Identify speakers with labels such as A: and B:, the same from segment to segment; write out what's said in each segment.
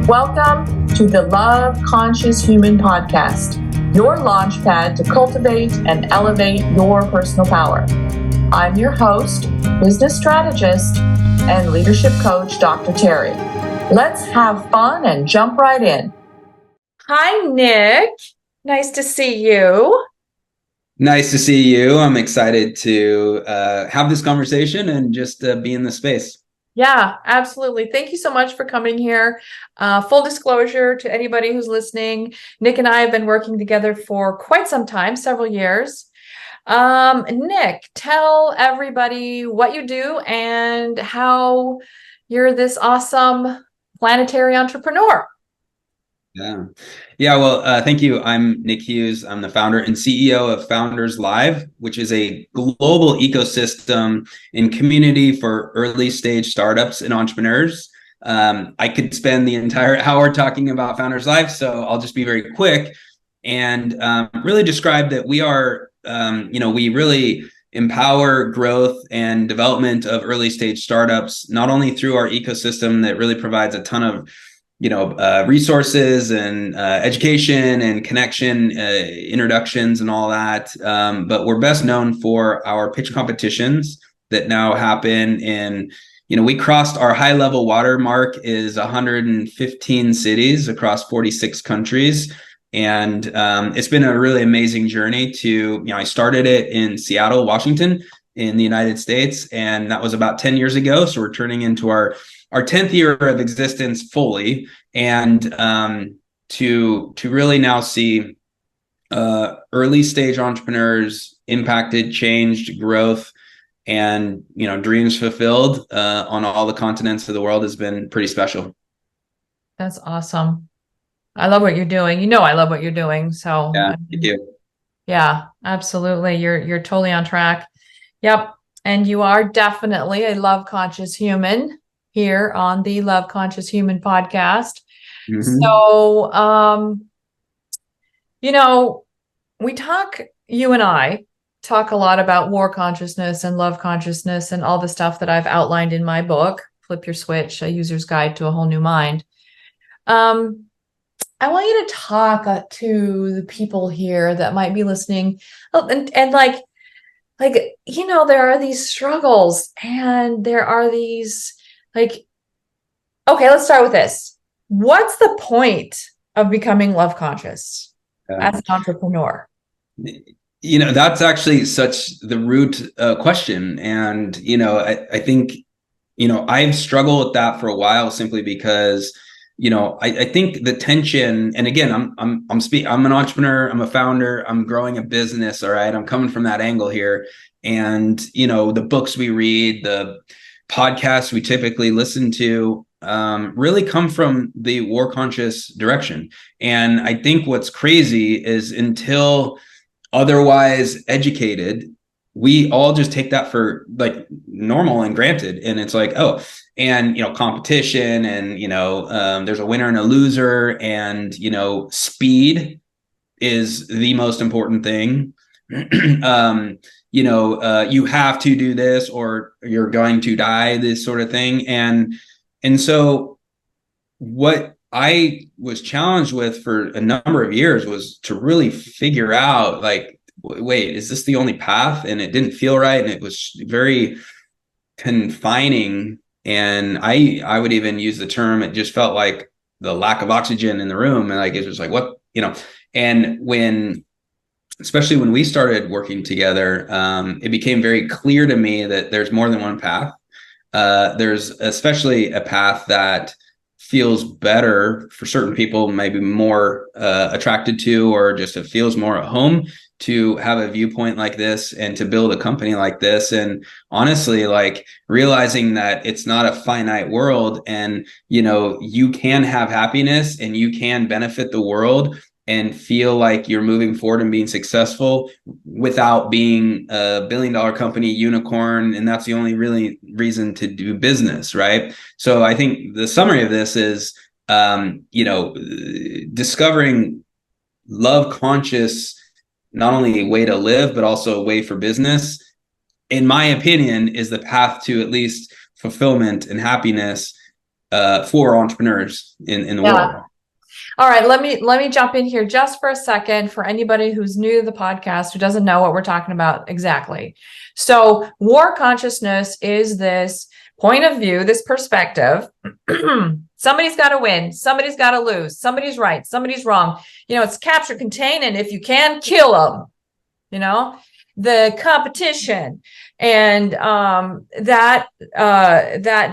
A: Welcome to the Love Conscious Human Podcast, your launchpad to cultivate and elevate your personal power. I'm your host, business strategist, and leadership coach, Dr. Terry. Let's have fun and jump right in. Hi, Nick. Nice to see you.
B: Nice to see you. I'm excited to have this conversation and just be in the space.
A: Yeah, absolutely. Thank you so much for coming here. Full disclosure to anybody who's listening, Nick and I have been working together for quite some time, several years. Nick, tell everybody what you do and how you're this awesome planetary entrepreneur.
B: Well, thank you. I'm Nick Hughes. I'm the founder and CEO of Founders Live, which is a global ecosystem and community for early stage startups and entrepreneurs. I could spend the entire hour talking about Founders Live, so I'll just be very quick and really describe that we are, we really empower growth and development of early stage startups, not only through our ecosystem that really provides a ton of resources and education and connection, introductions and all that. But we're best known for our pitch competitions that now happen in, we crossed our high level watermark is 115 cities across 46 countries. And it's been a really amazing journey to, I started it in Seattle, Washington in the United States. And that was about 10 years ago. So we're turning into our 10th year of existence fully, and to really now see early stage entrepreneurs impacted, changed, growth, and dreams fulfilled on all the continents of the world has been pretty special.
A: That's awesome. I love what you're doing. I love what you're doing. So
B: yeah, thank you.
A: Yeah, absolutely. You're totally on track. Yep. And you are definitely a love conscious human here on the Love Conscious Human podcast. Mm-hmm. So, you and I talk a lot about war consciousness and love consciousness and all the stuff that I've outlined in my book, Flip Your Switch, A User's Guide to a Whole New Mind. I want you to talk to the people here that might be listening and there are these struggles and there are these okay, let's start with this. What's the point of becoming love conscious as an entrepreneur?
B: That's actually such the root question. And, I think, I've struggled with that for a while simply because, I think the tension, and again, I'm an entrepreneur, I'm a founder, I'm growing a business. All right. I'm coming from that angle here. And, the books we read, the podcasts we typically listen to really come from the war conscious direction. And I think what's crazy is until otherwise educated, we all just take that for like normal and granted. And it's like, oh, and, competition and, there's a winner and a loser and, speed is the most important thing. You have to do this or you're going to die, this sort of thing. And so what I was challenged with for a number of years was to really figure out like, wait, is this the only path? And it didn't feel right. And it was very confining. And I would even use the term, it just felt like the lack of oxygen in the room. And like, it was like, what, and especially when we started working together, it became very clear to me that there's more than one path. There's especially a path that feels better for certain people, maybe more attracted to, or just it feels more at home to have a viewpoint like this and to build a company like this. And honestly, like realizing that it's not a finite world and, you can have happiness and you can benefit the world and feel like you're moving forward and being successful without being a billion-dollar company unicorn. And that's the only really reason to do business, right? So I think the summary of this is, discovering love conscious, not only a way to live, but also a way for business, in my opinion, is the path to at least fulfillment and happiness for entrepreneurs in the
A: Yeah.
B: world.
A: All right, let me jump in here just for a second for anybody who's new to the podcast who doesn't know what we're talking about exactly. So, war consciousness is this point of view, this perspective. Somebody's got to win, somebody's got to lose, somebody's right, somebody's wrong. It's capture, contain, and if you can, kill them. The competition and that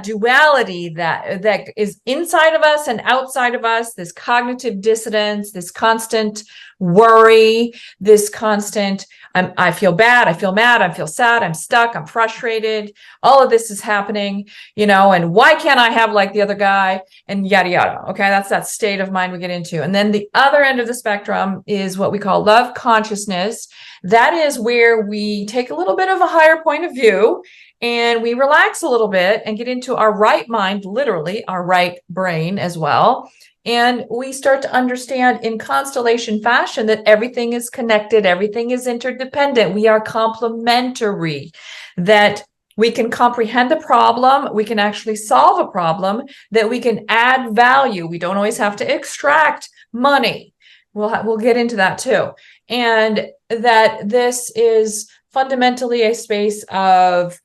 A: duality that is inside of us and outside of us, this cognitive dissonance, this constant worry, this constant I feel bad, I feel mad, I feel sad, I'm stuck, I'm frustrated. All of this is happening, and why can't I have like the other guy, and yada yada. Okay, that's that state of mind we get into. And then the other end of the spectrum is what we call love consciousness. That is where we take a little bit of a higher point of view and we relax a little bit and get into our right mind, literally our right brain as well. And we start to understand in constellation fashion that everything is connected, everything is interdependent. We are complementary, that we can comprehend the problem, we can actually solve a problem, that we can add value. We don't always have to extract money. We'll get into that too. And that this is fundamentally a space of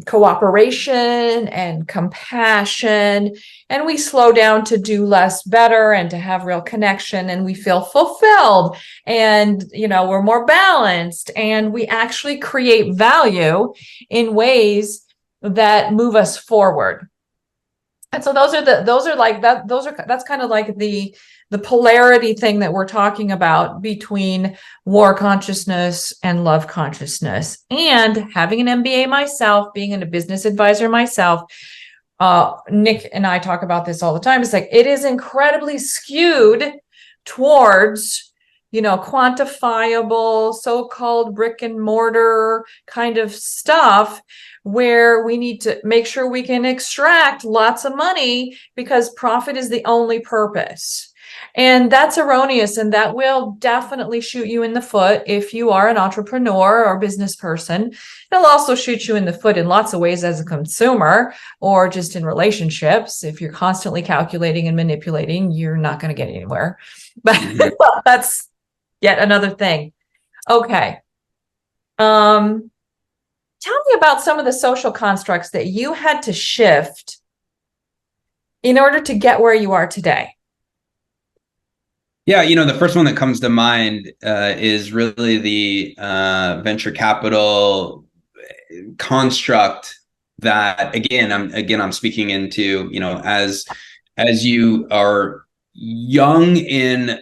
A: cooperation and compassion, and we slow down to do less better and to have real connection, and we feel fulfilled, and we're more balanced, and we actually create value in ways that move us forward. And so that's kind of like the polarity thing that we're talking about between war consciousness and love consciousness. And having an MBA myself, being a business advisor myself, Nick and I talk about this all the time. It's like it is incredibly skewed towards quantifiable, so-called brick and mortar kind of stuff, where we need to make sure we can extract lots of money because profit is the only purpose. And that's erroneous, and that will definitely shoot you in the foot if you are an entrepreneur or business person. It'll also shoot you in the foot in lots of ways as a consumer or just in relationships. If you're constantly calculating and manipulating, you're not going to get anywhere. But that's yet another thing. Okay. Tell me about some of the social constructs that you had to shift in order to get where you are today.
B: Yeah, the first one that comes to mind is really the venture capital construct that, I'm speaking into, as you are young in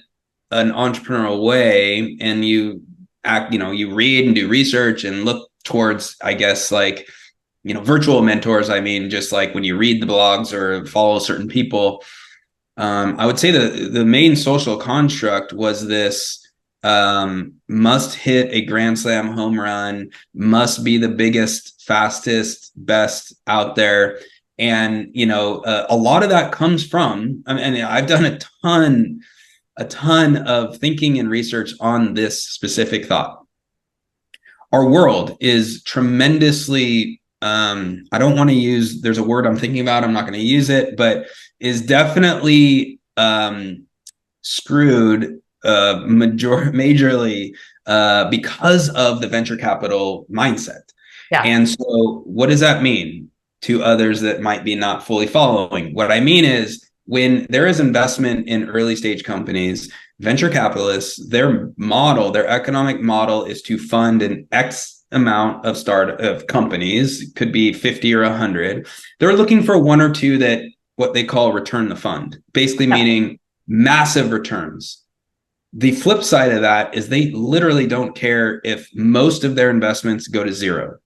B: an entrepreneurial way and you act, you read and do research and look towards, I guess, like, virtual mentors. I mean, just like when you read the blogs or follow certain people, I would say the main social construct was this must hit a grand slam home run, must be the biggest, fastest, best out there. And, a lot of that comes from, and I've done a ton of thinking and research on this specific thought. Our world is tremendously, I don't want to use, there's a word I'm thinking about, I'm not going to use it, but is definitely screwed majorly because of the venture capital mindset. Yeah. And so what does that mean to others that might be not fully following? What I mean is, when there is investment in early stage companies, venture capitalists, their economic model is to fund an X amount of companies, could be 50 or 100. They're looking for one or two that what they call return the fund, basically meaning massive returns. The flip side of that is they literally don't care if most of their investments go to zero.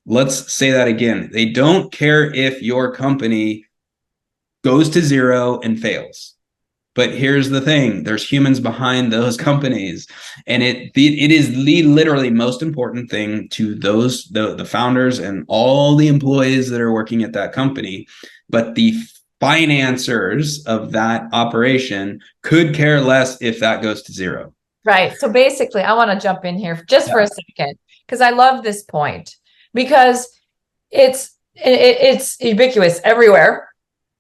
B: Let's say that again. They don't care if your company goes to zero and fails. But here's the thing, there's humans behind those companies. And it is the literally most important thing to the founders and all the employees that are working at that company. But the financiers of that operation could care less if that goes to zero.
A: Right. So basically, I want to jump in here just for a second, because I love this point, because it's
C: it's ubiquitous everywhere,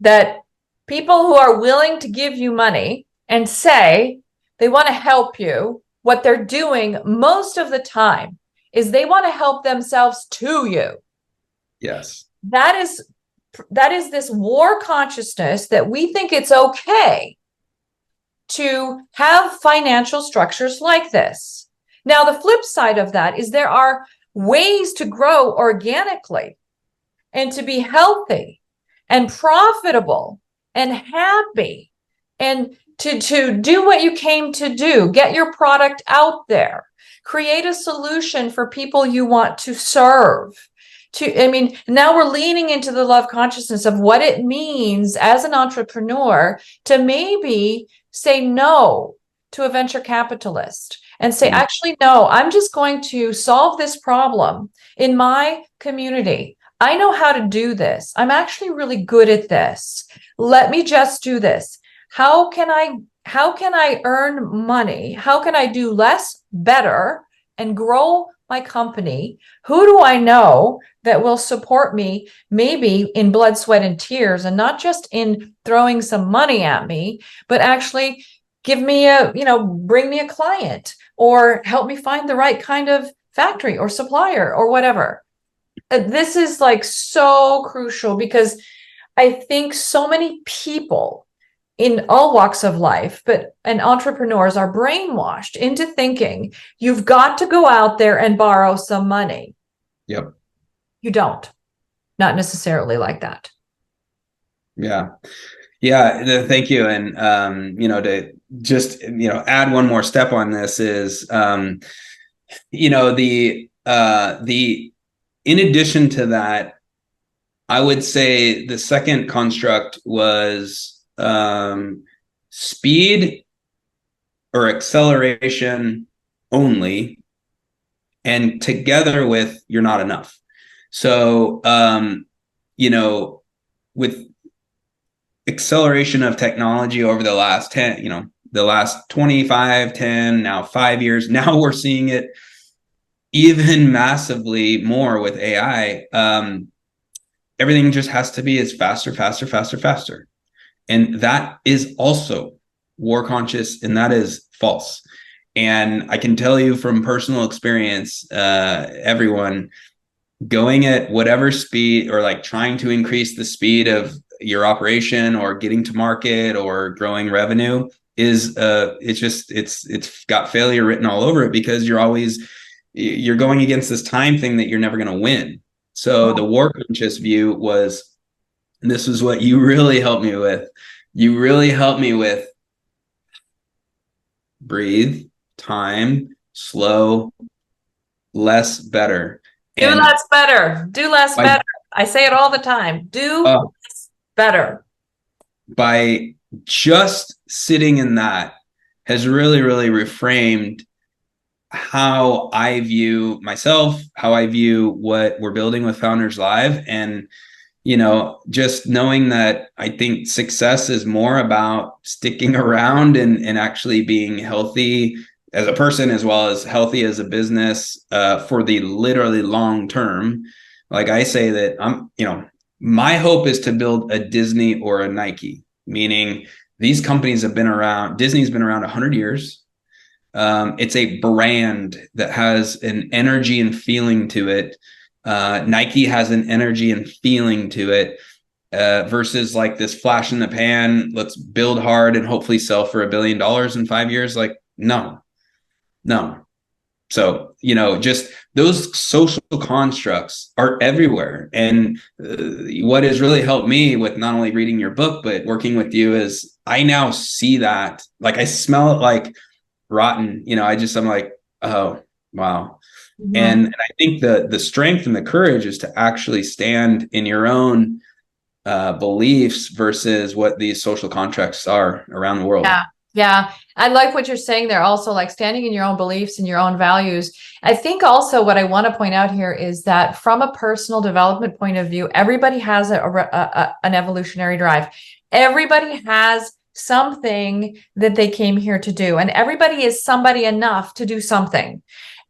C: that people who are willing to give you money and say they want to help you, what they're doing most of the time is they want to help themselves to you.
B: Yes.
C: That is this war consciousness that we think it's okay to have financial structures like this. Now, the flip side of that is there are ways to grow organically and to be healthy and profitable and happy and to do what you came to do, get your product out there, create a solution for people you want to serve. Now we're leaning into the love consciousness of what it means as an entrepreneur to maybe say no to a venture capitalist and say, actually, no, I'm just going to solve this problem in my community. I know how to do this. I'm actually really good at this. Let me just do this. How can I earn money? How can I do less better and grow my company? Who do I know that will support me, maybe in blood, sweat, and tears, and not just in throwing some money at me, but actually give me bring me a client or help me find the right kind of factory or supplier or whatever. This is like so crucial because I think so many people in all walks of life, and entrepreneurs are brainwashed into thinking you've got to go out there and borrow some money.
B: Yep.
C: You don't. Not necessarily like that.
B: Yeah. Yeah. Thank you. And, to just, add one more step on this is, in addition to that, I would say the second construct was speed or acceleration only, and together with you're not enough. So, with acceleration of technology over the last 25, 10, now 5 years, now we're seeing it even massively more with AI. Everything just has to be as faster. And that is also war conscious, and that is false. And I can tell you from personal experience, everyone going at whatever speed or like trying to increase the speed of your operation or getting to market or growing revenue is it's got failure written all over it, because you're going against this time thing that you're never going to win. So the war conscious view was, and this is what you really helped me with. You really helped me with breathe, time, slow, less, better.
C: Do less better. Do less better. I say it all the time. Do less better.
B: By just sitting in that has really, really reframed how I view myself, how I view what we're building with Founders Live. And, just knowing that I think success is more about sticking around and actually being healthy as a person, as well as healthy as a business, for the literally long term. Like I say that my hope is to build a Disney or a Nike, meaning these companies have been around. Disney's been around 100 years. It's a brand that has an energy and feeling to it. Nike has an energy and feeling to it, versus like this flash in the pan, let's build hard and hopefully sell for $1 billion in 5 years. Like, no. So, just those social constructs are everywhere. And what has really helped me with not only reading your book, but working with you is I now see that, like, I smell it like rotten, I'm like, oh, wow. Mm-hmm. And I think the strength and the courage is to actually stand in your own beliefs versus what these social contracts are around the world.
C: Yeah. I like what you're saying there. Also, like standing in your own beliefs and your own values. I think also what I want to point out here is that from a personal development point of view, everybody has an evolutionary drive. Everybody has something that they came here to do, and everybody is somebody enough to do something.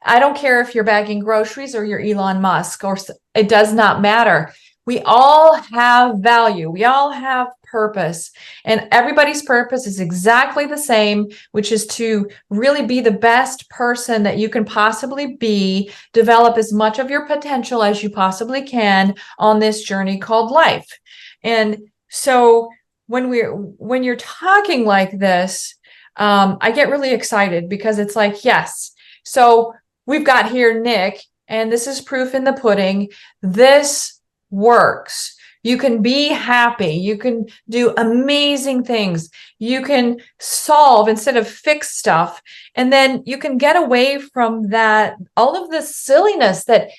C: I don't care if you're bagging groceries or you're Elon Musk, or it does not matter. We all have value. We all have purpose, and everybody's purpose is exactly the same, which is to really be the best person that you can possibly be, develop as much of your potential as you possibly can on this journey called life. And so when you're talking like this, I get really excited because it's like, yes. So we've got here Nick, and this is proof in the pudding. This works. You can be happy. You can do amazing things. You can solve instead of fix stuff. And then you can get away from that, all of the silliness that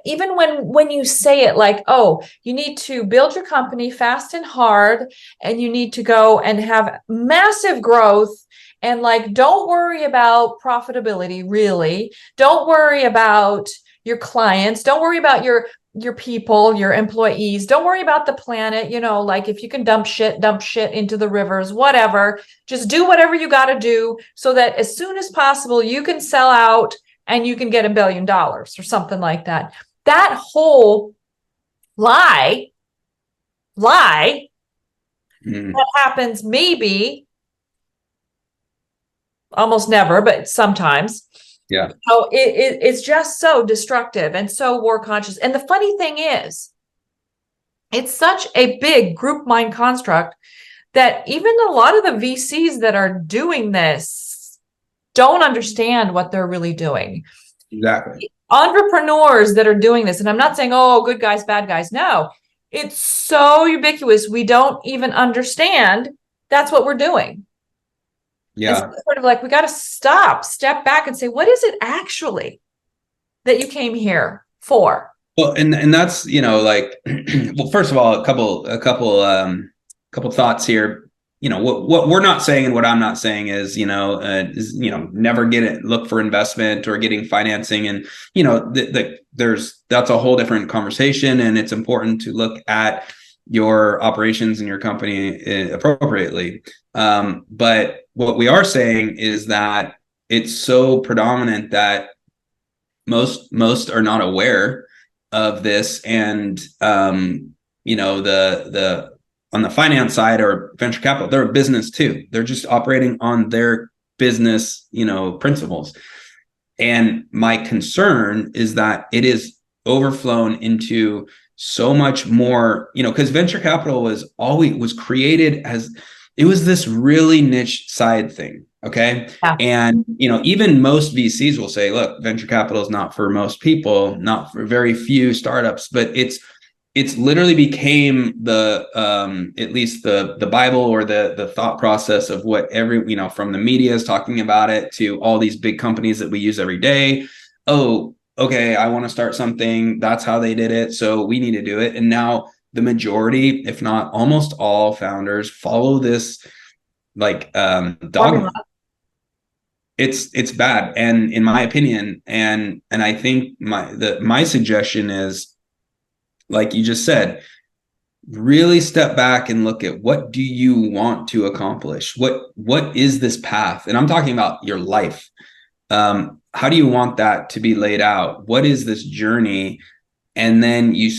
C: even when you say it like, oh, you need to build your company fast and hard, and you need to go and have massive growth. And like, don't worry about profitability, really. Don't worry about your clients. Don't worry about your people, your employees. Don't worry about the planet. Like if you can dump shit into the rivers, whatever. Just do whatever you got to do so that as soon as possible, you can sell out and you can get $1 billion or something like that. That whole lie that happens maybe almost never, but sometimes.
B: Yeah.
C: So it's just so destructive and so war conscious. And the funny thing is, it's such a big group mind construct that even a lot of the VCs that are doing this don't understand what they're really doing.
B: Exactly.
C: Entrepreneurs that are doing this, and I'm not saying, oh, good guys, bad guys. No, it's so ubiquitous. We don't even understand that's what we're doing.
B: Yeah.
C: It's sort of like, we got to step back and say, what is it actually that you came here for?
B: Well, and that's, like, well, first of all, a couple thoughts here. What we're not saying and what I'm not saying is, never look for investment or getting financing. And, that's a whole different conversation. And it's important to look at your operations and your company appropriately. But what we are saying is that it's so predominant that most are not aware of this. And, the on the finance side or venture capital, they're a business too. They're just operating on their business, principles. And my concern is that it is overflown into so much more, because venture capital was created as, it was this really niche side thing. Okay.
C: Yeah.
B: And, even most VCs will say, look, venture capital is not for most people, not for very few startups, but it's literally became the, at least the Bible or the thought process of what from the media is talking about it to all these big companies that we use every day. Oh, okay, I want to start something. That's how they did it. So we need to do it. And now the majority, if not almost all founders, follow this like dogma. It's bad. And in my opinion, and I think my suggestion is, like you just said, really step back and look at, what do you want to accomplish? What is this path? And I'm talking about your life. How do you want that to be laid out? What is this journey? And then you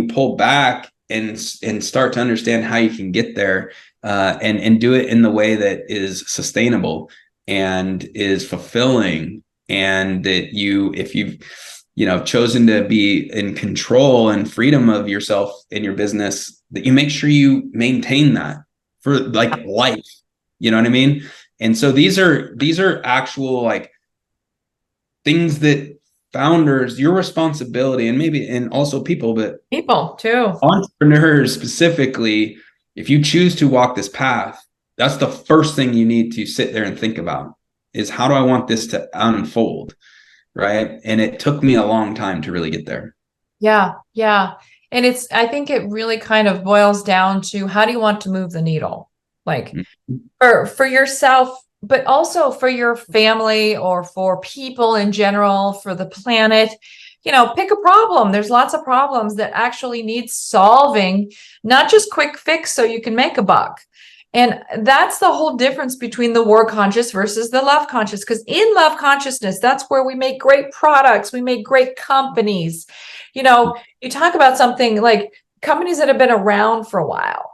B: pull back and start to understand how you can get there, and do it in the way that is sustainable and is fulfilling, and that if you've chosen to be in control and freedom of yourself in your business, that you make sure you maintain that for like life. You know what I mean? And so these are actual like things that founders, your responsibility, and also people
C: too,
B: entrepreneurs specifically, if you choose to walk this path, that's the first thing you need to sit there and think about is, how do I want this to unfold? Right. And it took me a long time to really get there.
C: Yeah. Yeah. And I think it really kind of boils down to, how do you want to move the needle? Like for yourself, but also for your family or for people in general, for the planet. Pick a problem. There's lots of problems that actually need solving, not just quick fix so you can make a buck. And that's the whole difference between the war conscious versus the love conscious. Because in love consciousness, that's where we make great products, we make great companies. You know, you talk about something like companies that have been around for a while.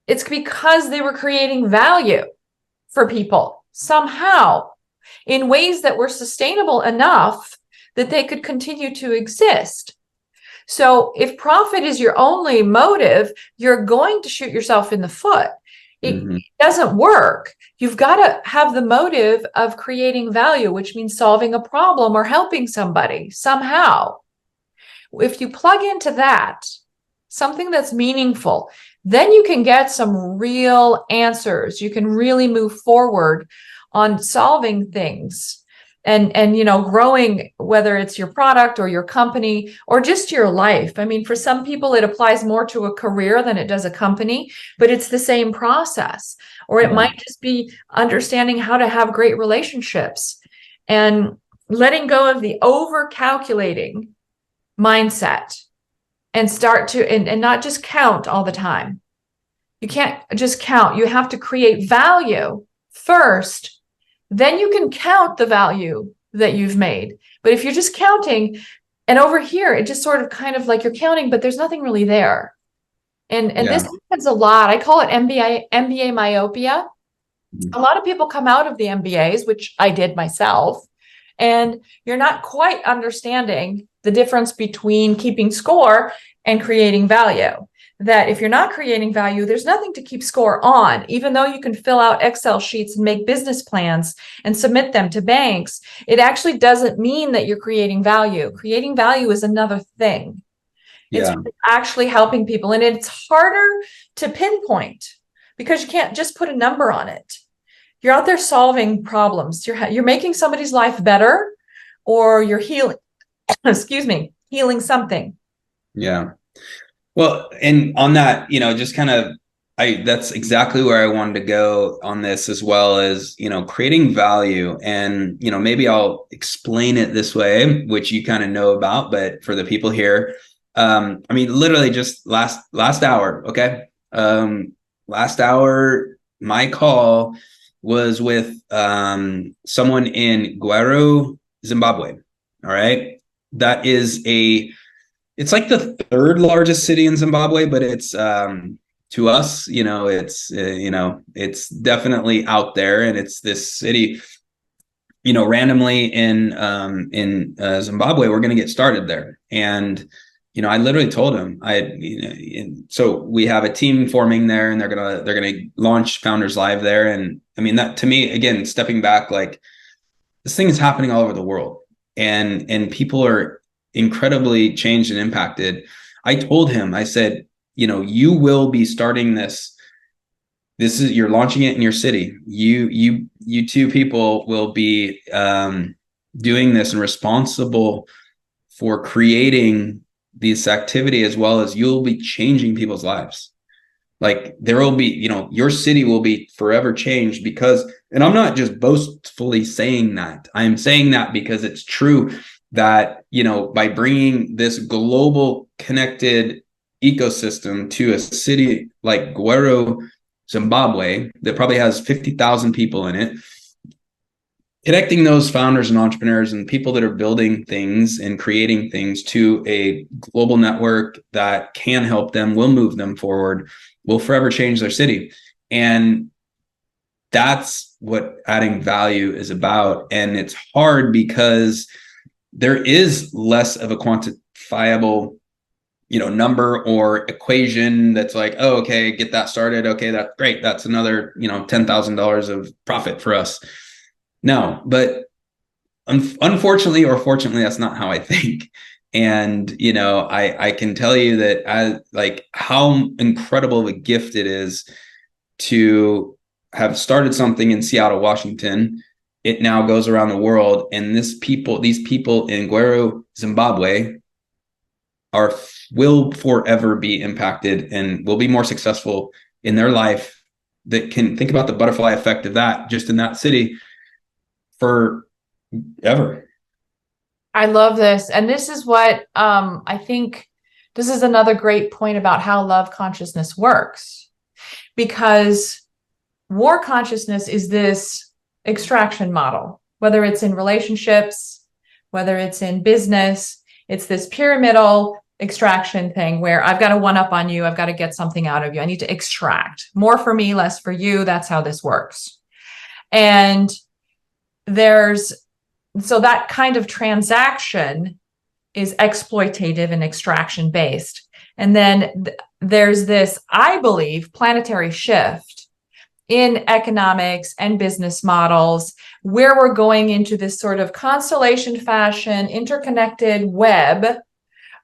C: It's because they were creating value for people somehow in ways that were sustainable enough that they could continue to exist. So if profit is your only motive, you're going to shoot yourself in the foot. It doesn't work. You've got to have the motive of creating value, which means solving a problem or helping somebody somehow. If you plug into that, something that's meaningful, then you can get some real answers. You can really move forward on solving things and you know, growing, whether it's your product or your company or just your life. I mean, for some people, it applies more to a career than it does a company, but it's the same process. Or it might just be understanding how to have great relationships and letting go of the over-calculating mindset and start to, and not just count all the time. You can't just count. You have to create value first. Then you can count the value that you've made. But if you're just counting, and over here, it just sort of kind of like you're counting, but there's nothing really there. And this happens a lot. I call it MBA myopia. A lot of people come out of the MBAs, which I did myself, and you're not quite understanding the difference between keeping score and creating value. That if you're not creating value, there's nothing to keep score on, even though you can fill out Excel sheets and make business plans and submit them to banks. It actually doesn't mean that you're creating value. Creating value is another thing. It's actually helping people. And it's harder to pinpoint because you can't just put a number on it. You're out there solving problems. You're making somebody's life better, or you're healing, healing something.
B: Yeah. Well, and on that, you know, just kind of, that's exactly where I wanted to go on this, as well as, you know, creating value. And, you know, maybe I'll explain it this way, which you kind of know about, but for the people here, I mean, literally just last hour. Okay. Last hour, my call was with, someone in Guero, Zimbabwe. All right. That is it's like the third largest city in Zimbabwe, but it's to us, you know, it's definitely out there, and it's this city, you know, randomly in Zimbabwe. We're going to get started there, and you know, I literally told him so we have a team forming there, and they're gonna launch Founders Live there, and I mean, that to me, again, stepping back, like, this thing is happening all over the world, and people are incredibly changed and impacted. I told him, I said, you know, you will be starting this is, you're launching it in your city. You two people will be doing this and responsible for creating this activity, as well as you'll be changing people's lives. Like, there will be, you know, your city will be forever changed because, and I'm not just boastfully saying that, I'm saying that because it's true, that, you know, by bringing this global connected ecosystem to a city like Guero, Zimbabwe, that probably has 50,000 people in it, connecting those founders and entrepreneurs and people that are building things and creating things to a global network that can help them, will move them forward, will forever change their city. And that's what adding value is about. And it's hard because there is less of a quantifiable, you know, number or equation that's like, oh, okay, get that started. Okay, that's great. That's another, you know, $10,000 of profit for us. No, but unfortunately or fortunately, that's not how I think. And, you know, I can tell you that like how incredible of a gift it is to have started something in Seattle, Washington. It now goes around the world, and these people in Guero, Zimbabwe, will forever be impacted and will be more successful in their life. That can think about the butterfly effect of that just in that city forever.
C: I love this, and this is what I think. This is another great point about how love consciousness works, because war consciousness is this extraction model, whether it's in relationships, whether it's in business, it's this pyramidal extraction thing where I've got to one up on you. I've got to get something out of you. I need to extract more for me, less for you. That's how this works. And so that kind of transaction is exploitative and extraction based. And then there's this, I believe, planetary shift in economics and business models where we're going into this sort of constellation fashion, interconnected web,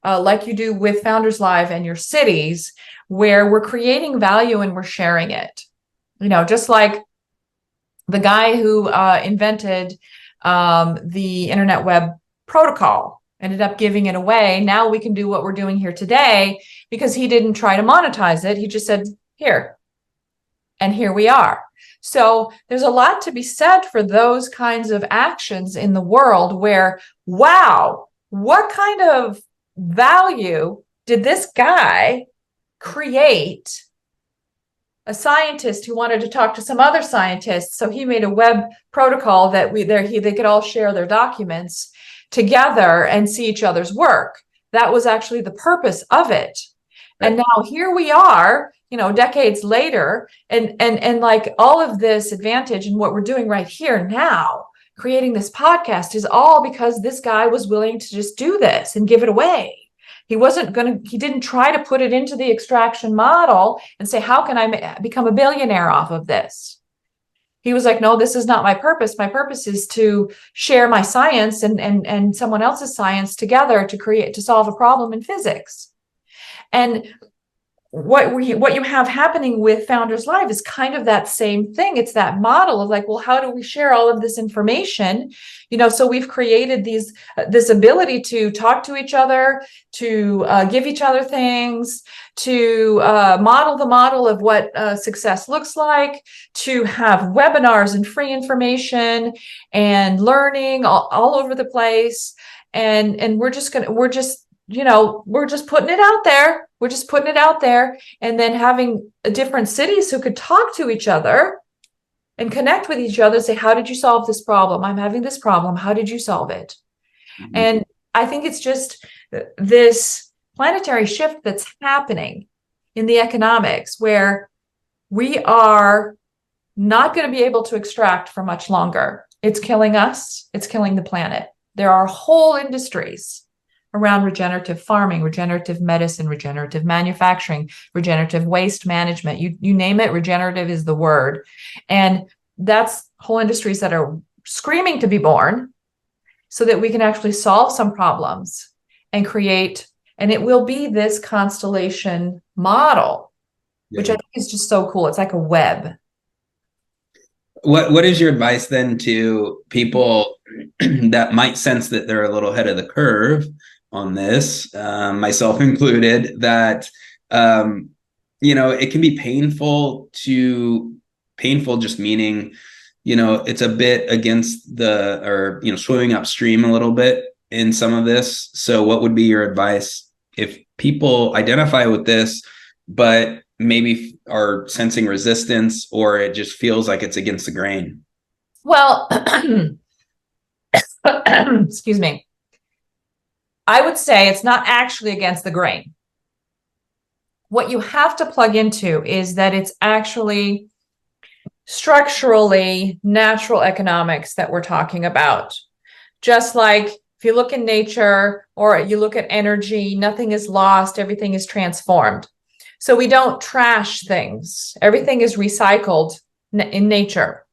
C: like you do with Founders Live and your cities, where we're creating value and we're sharing it. Just like the guy who invented the internet web protocol ended up giving it away. Now we can do what we're doing here today because he didn't try to monetize it. He just said, here. And here we are. So there's a lot to be said for those kinds of actions in the world where, wow, what kind of value did this guy create? A scientist who wanted to talk to some other scientists. So he made a web protocol that they could all share their documents together and see each other's work. That was actually the purpose of it. Right. And now here we are, decades later, and like all of this advantage and what we're doing right here now, creating this podcast is all because this guy was willing to just do this and give it away. He didn't try to put it into the extraction model and say, how can I become a billionaire off of this? He was like, no, this is not my purpose. My purpose is to share my science and someone else's science together to solve a problem in physics. And what you have happening with Founders Live is kind of that same thing. It's that model of like, well, how do we share all of this information? So we've created this ability to talk to each other, to give each other things, to model the model of what success looks like, to have webinars and free information and learning all over the place. And we're just putting it out there. We're just putting it out there, and then having different cities who could talk to each other and connect with each other, say, how did you solve this problem? I'm having this problem. How did you solve it? Mm-hmm. And I think it's just this planetary shift that's happening in the economics where we are not going to be able to extract for much longer. It's killing us. It's killing the planet. There are whole industries around regenerative farming, regenerative medicine, regenerative manufacturing, regenerative waste management. You name it, regenerative is the word. And that's whole industries that are screaming to be born so that we can actually solve some problems and create, and it will be this constellation model, which I think is just so cool. It's like a web.
B: What is your advice then to people that might sense that they're a little ahead of the curve on this, myself included, that it can be painful just meaning it's a bit against swimming upstream a little bit in some of this. So what would be your advice if people identify with this but maybe are sensing resistance, or it just feels like it's against the grain?
C: Well, excuse me. I would say it's not actually against the grain. What you have to plug into is that it's actually structurally natural economics that we're talking about. Just like if you look in nature or you look at energy, nothing is lost, everything is transformed. So we don't trash things. Everything is recycled in nature.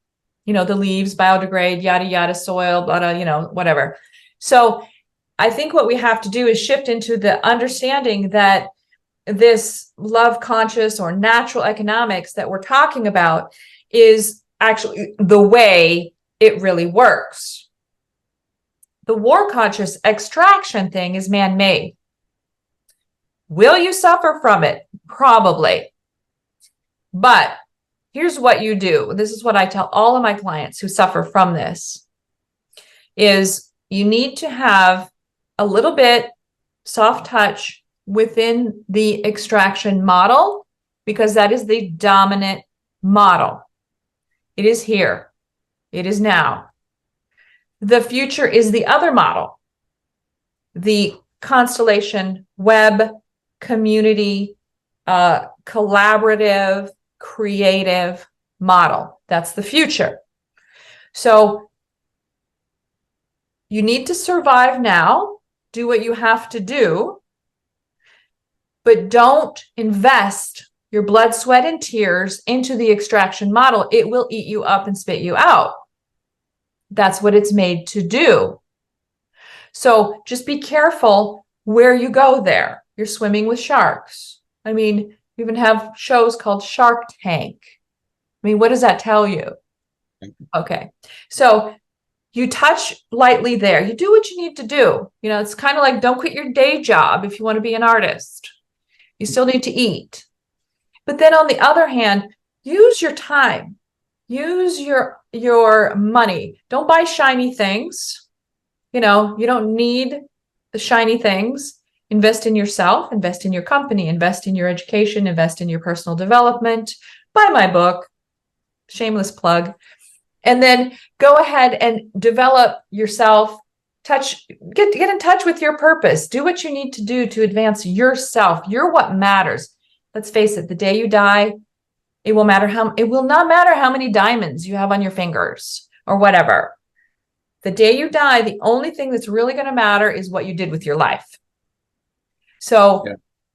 C: The leaves biodegrade, yada, yada, soil, blah, blah, whatever. So I think what we have to do is shift into the understanding that this love conscious or natural economics that we're talking about is actually the way it really works. The war conscious extraction thing is man-made. Will you suffer from it? Probably. But here's what you do. This is what I tell all of my clients who suffer from this, is you need to have a little bit soft touch within the extraction model, because that is the dominant model. It is here. It is now. The future is the other model, the constellation, web, community, collaborative, creative model. That's the future. So you need to survive now, do what you have to do, but don't invest your blood, sweat, and tears into the extraction model. It will eat you up and spit you out. That's what it's made to do. So just be careful where you go there. You're swimming with sharks. I mean, you even have shows called Shark Tank. I mean, what does that tell you? Okay. So you touch lightly there. You do what you need to do. You know, it's kind of like, don't quit your day job if you want to be an artist. You still need to eat. But then on the other hand, use your time. Use your money. Don't buy shiny things. You know, you don't need the shiny things. Invest in yourself, invest in your company, invest in your education, invest in your personal development. Buy my book, shameless plug. And then go ahead and develop yourself. Get in touch with your purpose. Do what you need to do to advance yourself. You're what matters. Let's face it, the day you die, it will not matter how many diamonds you have on your fingers or whatever. The day you die, the only thing that's really going to matter is what you did with your life. So,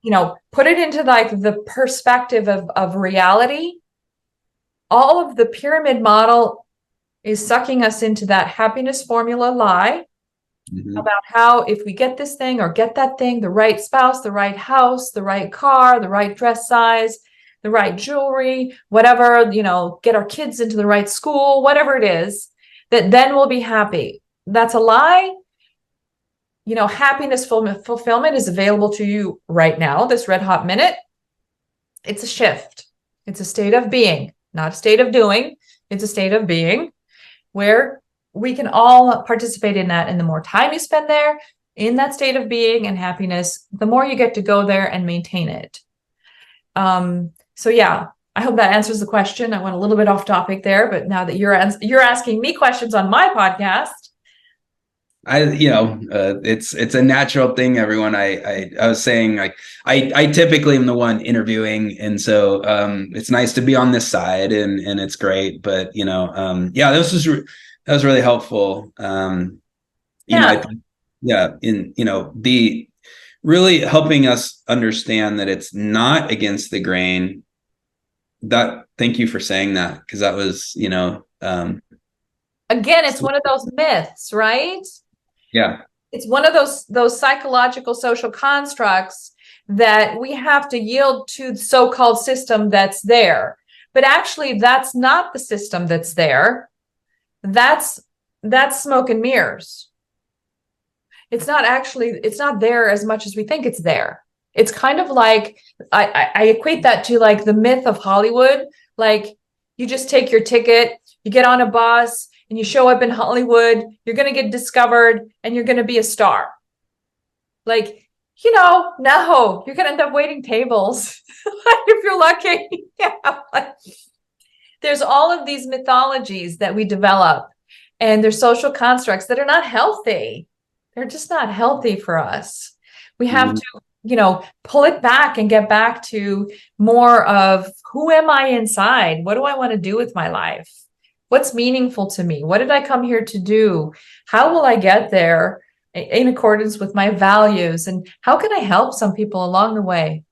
C: you know, put it into like the perspective of reality. All of the pyramid model is sucking us into that happiness formula lie about how if we get this thing or get that thing, the right spouse, the right house, the right car, the right dress size, the right jewelry, whatever, you know, get our kids into the right school, whatever it is, that then we'll be happy. That's a lie. You know, happiness fulfillment is available to you right now, this red hot minute. It's a shift. It's a state of being, not a state of doing. It's a state of being where we can all participate in that. And the more time you spend there in that state of being and happiness, the more you get to go there and maintain it. So yeah, I hope that answers the question. I went a little bit off topic there, but now that you're asking me questions on my podcast,
B: it's a natural thing, everyone. I was saying, like, I typically am the one interviewing, and so it's nice to be on this side, and it's great. But that was really helpful. The really helping us understand that it's not against the grain. Thank you for saying that, because that was again,
C: it's one of those myths, right?
B: Yeah.
C: It's one of those psychological social constructs that we have to yield to the so-called system that's there. But actually, that's not the system that's there. That's smoke and mirrors. It's not there as much as we think it's there. It's kind of like, I equate that to like the myth of Hollywood. Like, you just take your ticket, you get on a bus, and you show up in Hollywood, you're going to get discovered and you're going to be a star. Like, no, you're going to end up waiting tables if you're lucky. There's all of these mythologies that we develop, and there's social constructs that are not healthy. They're just not healthy for us. We have to, pull it back and get back to more of, who am I inside? What do I want to do with my life? What's meaningful to me? What did I come here to do? How will I get there in accordance with my values? And how can I help some people along the way?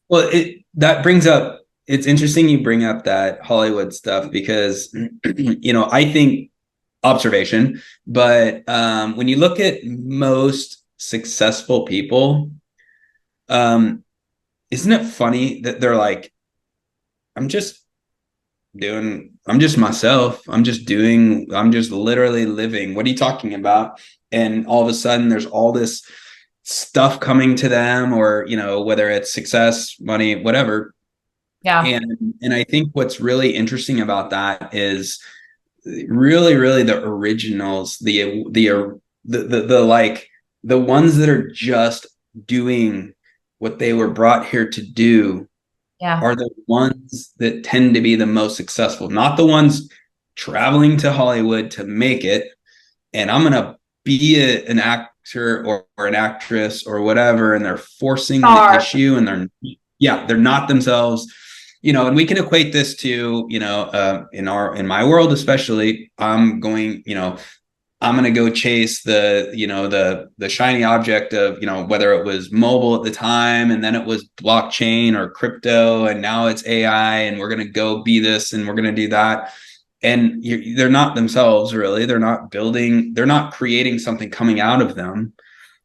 B: Well, it's interesting you bring up that Hollywood stuff, because, I think observation, but when you look at most successful people, isn't it funny that they're like, I'm just myself. I'm just literally living. What are you talking about? And all of a sudden there's all this stuff coming to them, or, whether it's success, money, whatever.
C: Yeah.
B: And I think what's really interesting about that is really, really the originals, the ones that are just doing what they were brought here to do, are the ones that tend to be the most successful, not the ones traveling to Hollywood to make it, and I'm going to be an actor or an actress or whatever, and they're forcing the issue, and they're not themselves, and we can equate this to, in my world, especially, I'm going to go chase the shiny object of, whether it was mobile at the time, and then it was blockchain or crypto, and now it's AI, and we're going to go be this, and we're going to do that. And they're not themselves, really. They're not creating something coming out of them.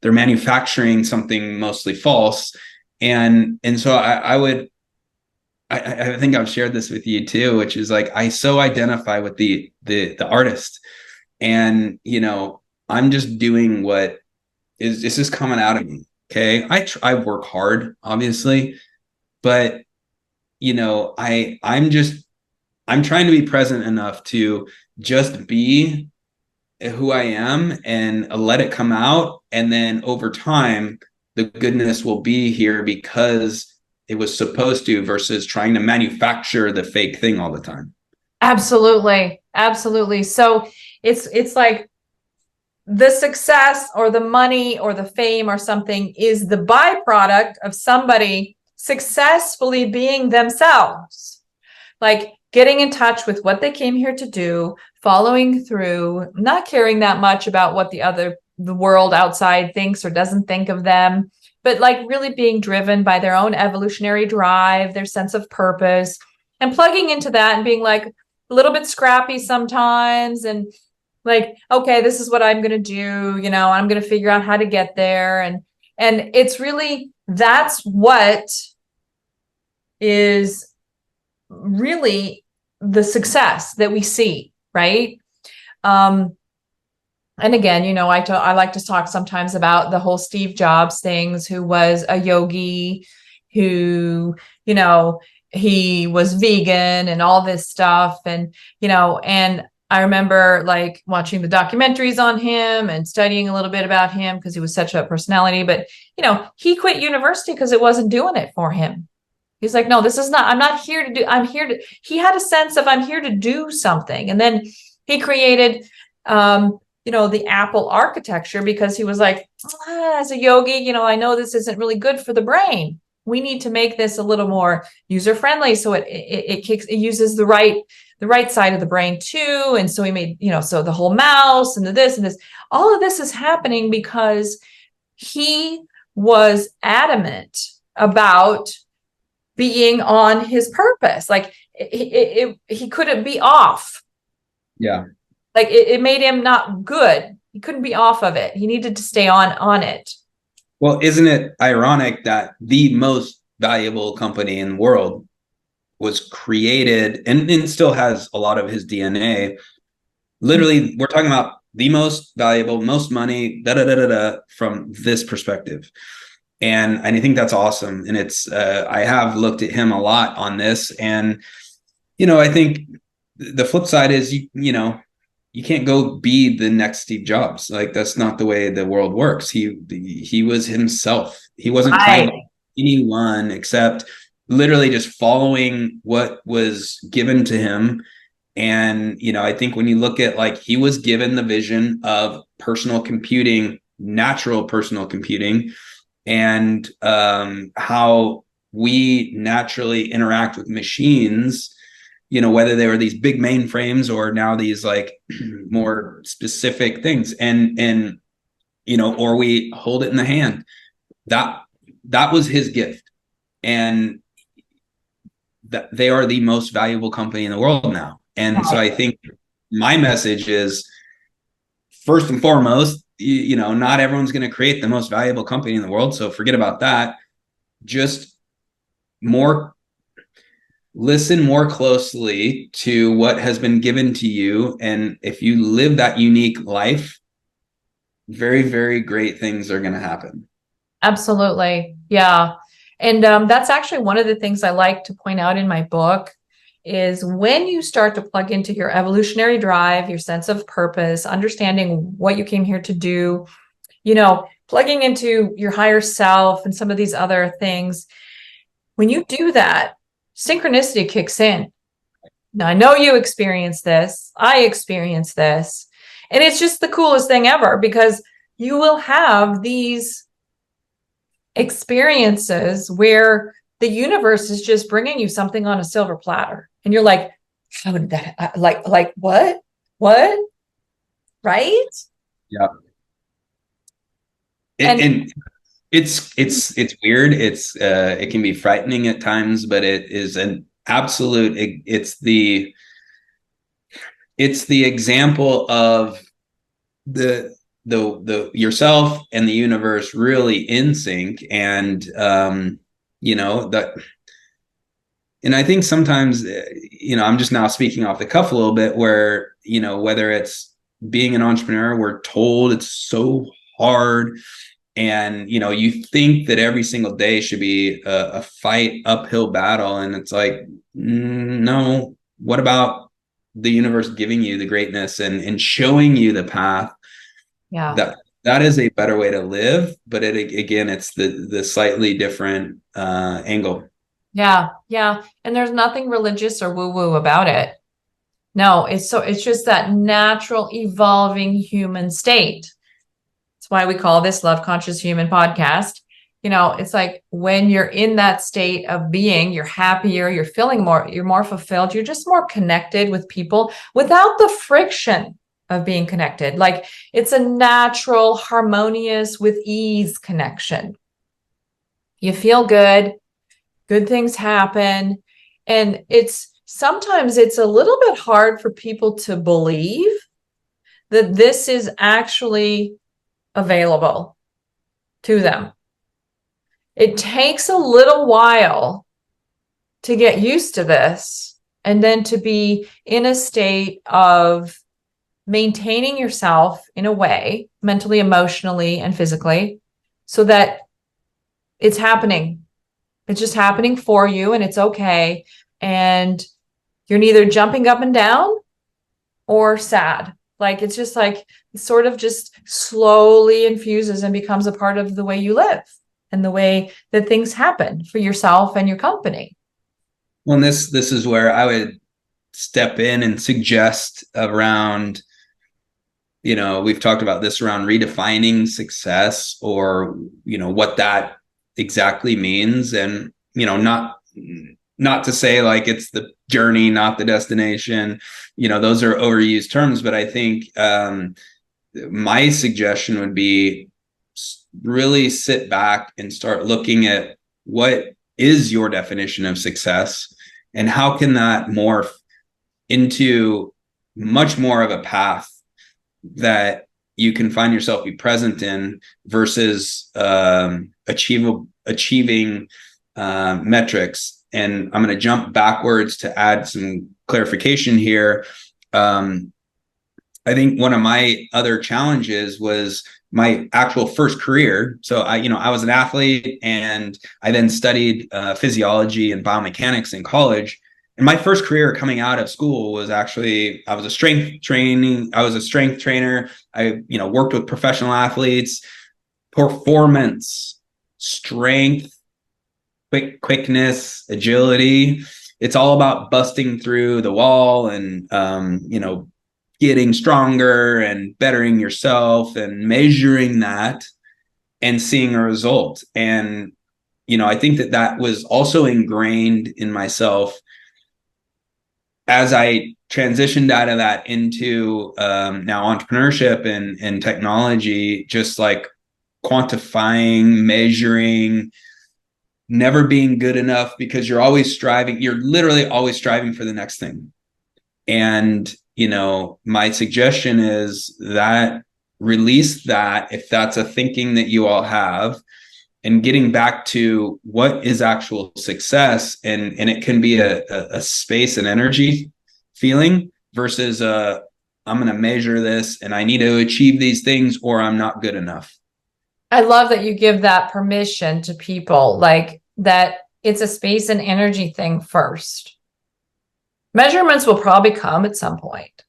B: They're manufacturing something mostly false. And so I think I've shared this with you too, which is like, I so identify with the artist, and, I'm just doing what is just coming out of me. Okay. I work hard, obviously, but, I'm trying to be present enough to just be who I am and let it come out. And then over time, the goodness will be here because it was supposed to, versus trying to manufacture the fake thing all the time.
C: Absolutely. Absolutely. So it's like the success or the money or the fame or something is the byproduct of somebody successfully being themselves. Like getting in touch with what they came here to do, following through, not caring that much about what the world outside thinks or doesn't think of them, but like really being driven by their own evolutionary drive, their sense of purpose, and plugging into that and being like a little bit scrappy sometimes, and like, okay, this is what I'm going to do, I'm going to figure out how to get there. And it's really, that's what is really the success that we see, right? And again, I like to talk sometimes about the whole Steve Jobs things, who was a yogi, who, he was vegan and all this stuff. And, and I remember like watching the documentaries on him and studying a little bit about him because he was such a personality. But, he quit university because it wasn't doing it for him. He's like, no, this is not, he had a sense of, I'm here to do something. And then he created, the Apple architecture because he was like, as a yogi, I know this isn't really good for the brain. We need to make this a little more user-friendly. So it uses the right side of the brain too. And so he made, so the whole mouse and this, all of this is happening because he was adamant about being on his purpose. Like he couldn't be off.
B: Yeah.
C: Like it made him not good. He couldn't be off of it. He needed to stay on it.
B: Well, isn't it ironic that the most valuable company in the world was created and still has a lot of his DNA? Literally, we're talking about the most valuable, most money, from this perspective. And I think that's awesome. And it's, I have looked at him a lot on this. And, I think the flip side is, you can't go be the next Steve Jobs. Like, that's not the way the world works. He was himself. He wasn't trying to be anyone except literally just following what was given to him. And, I think when you look at, like, he was given the vision of personal computing, natural personal computing, and how we naturally interact with machines, whether they were these big mainframes or now these like more specific things, and or we hold it in the hand. That was his gift, and that they are the most valuable company in the world now. And so I think my message is, first and foremost, not everyone's going to create the most valuable company in the world. So forget about that. Just listen more closely to what has been given to you. And if you live that unique life, very, very great things are going to happen.
C: Absolutely. Yeah. And that's actually one of the things I like to point out in my book is when you start to plug into your evolutionary drive, your sense of purpose, understanding what you came here to do, plugging into your higher self and some of these other things. When you do that, synchronicity kicks in. Now, I know you experience this. I experience this. And it's just the coolest thing ever, because you will have these experiences where the universe is just bringing you something on a silver platter. And you're like, how did that, like what? What? Right?
B: Yeah. And it's weird. It can be frightening at times, but it is an absolute, it's the example of the yourself and the universe really in sync. And that, and I think sometimes, I'm just now speaking off the cuff a little bit, where, whether it's being an entrepreneur, we're told it's so hard. And, you think that every single day should be a fight, uphill battle. And it's like, no, what about the universe giving you the greatness and showing you the path?
C: Yeah.
B: That is a better way to live. But it's the slightly different angle.
C: Yeah. Yeah. And there's nothing religious or woo-woo about it. No, it's just that natural evolving human state. That's why we call this Love Conscious Human podcast. It's like when you're in that state of being, you're happier, you're feeling more, you're more fulfilled, you're just more connected with people without the friction of being connected. Like it's a natural, harmonious, with ease connection. You feel good, good things happen. And sometimes it's a little bit hard for people to believe that this is actually available to them. It takes a little while to get used to this, and then to be in a state of maintaining yourself in a way, mentally, emotionally, and physically, so that it's happening. It's just happening for you, and it's okay. And you're neither jumping up and down or sad. Like it's just like it sort of just slowly infuses and becomes a part of the way you live and the way that things happen for yourself and your company.
B: Well, this is where I would step in and suggest around, we've talked about this around redefining success, or, what that exactly means. And, not to say like it's the journey, not the destination, those are overused terms, but I think my suggestion would be really sit back and start looking at what is your definition of success, and how can that morph into much more of a path that you can find yourself be present in, versus achieving metrics. And I'm going to jump backwards to add some clarification here. I think one of my other challenges was my actual first career. So I was an athlete, and I then studied physiology and biomechanics in college. And my first career coming out of school was actually, I was a strength trainer. I, worked with professional athletes, performance, strength, quickness, agility. It's all about busting through the wall and, getting stronger and bettering yourself and measuring that and seeing a result. And, I think that was also ingrained in myself as I transitioned out of that into now entrepreneurship and technology, just like quantifying, measuring, never being good enough, because you're literally always striving for the next thing. And, my suggestion is that release that, if that's a thinking that you all have, and getting back to what is actual success. And it can be a space and energy feeling versus I'm going to measure this and I need to achieve these things or I'm not good enough.
C: I love that you give that permission to people, like that it's a space and energy thing first. Measurements will probably come at some point.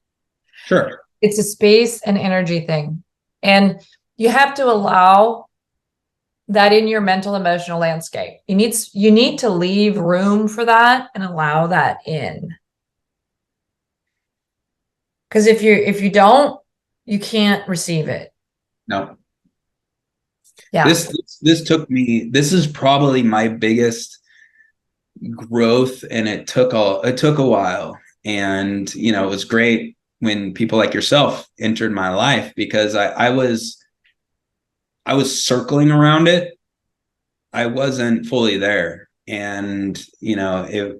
B: Sure.
C: It's a space and energy thing. And you have to allow that in your mental, emotional landscape. You need to leave room for that and allow that in. Because if you don't, you can't receive it.
B: No.
C: Yeah.
B: This took me, this is probably my biggest growth, and it took a while. And, you know, it was great when people like yourself entered my life, because I was circling around it. I wasn't fully there. And, you know,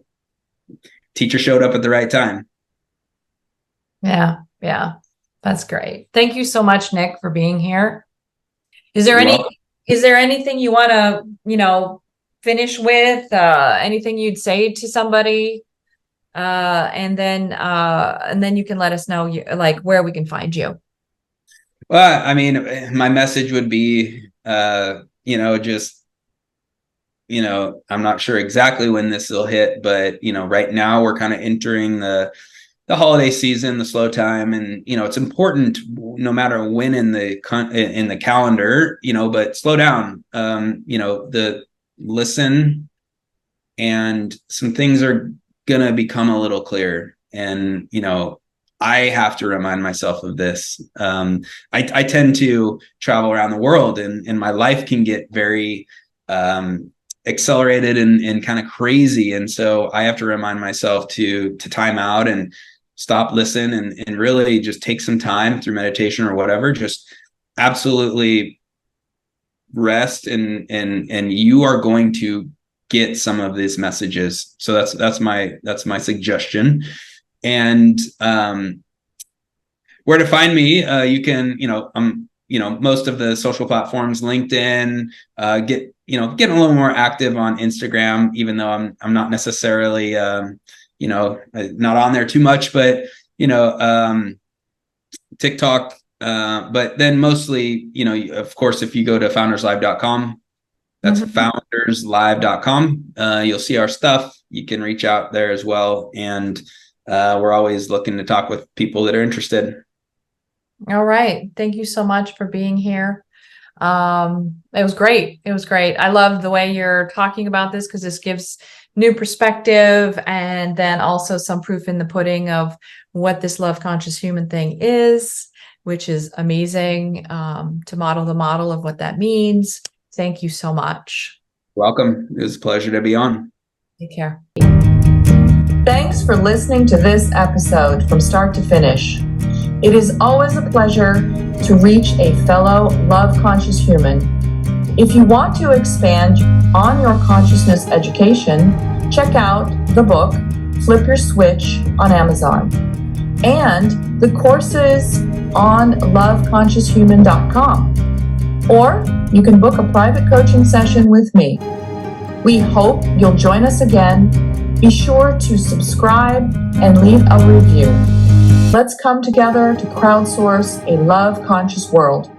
B: teacher showed up at the right time.
C: Yeah. Yeah. That's great. Thank you so much, Nick, for being here. Is there anything you want to, you know, finish with, anything you'd say to somebody? And then you can let us know like where we can find you.
B: Well, I mean, my message would be, you know, just, you know, I'm not sure exactly when this will hit, but, you know, right now we're kind of entering the holiday season, the slow time. And, you know, it's important no matter when in the calendar, you know, but slow down, you know, listen, and some things are going to become a little clearer. And, you know, I have to remind myself of this. I tend to travel around the world, and my life can get very, accelerated and kind of crazy. And so I have to remind myself to time out and stop, listen, and really just take some time through meditation or whatever, just absolutely rest. And you are going to get some of these messages. So that's my suggestion. And where to find me, you can, you know, you know, most of the social platforms, LinkedIn, getting a little more active on Instagram, even though I'm not necessarily, you know, not on there too much, but, you know, TikTok, but then mostly, you know, of course, if you go to founderslive.com, that's founderslive.com, you'll see our stuff. You can reach out there as well. And we're always looking to talk with people that are interested.
C: All right. Thank you so much for being here. It was great. It was great. I love the way you're talking about this, because this gives new perspective, and then also some proof in the pudding of what this love conscious human thing is, which is amazing, to model the model of what that means. Thank you so much.
B: Welcome. It was a pleasure to be on.
C: Take care.
A: Thanks for listening to this episode from start to finish. It is always a pleasure to reach a fellow love-conscious human. If you want to expand on your consciousness education, check out the book, Flip Your Switch, on Amazon, and the courses on loveconscioushuman.com. Or you can book a private coaching session with me. We hope you'll join us again. Be sure to subscribe and leave a review. Let's come together to crowdsource a love-conscious world.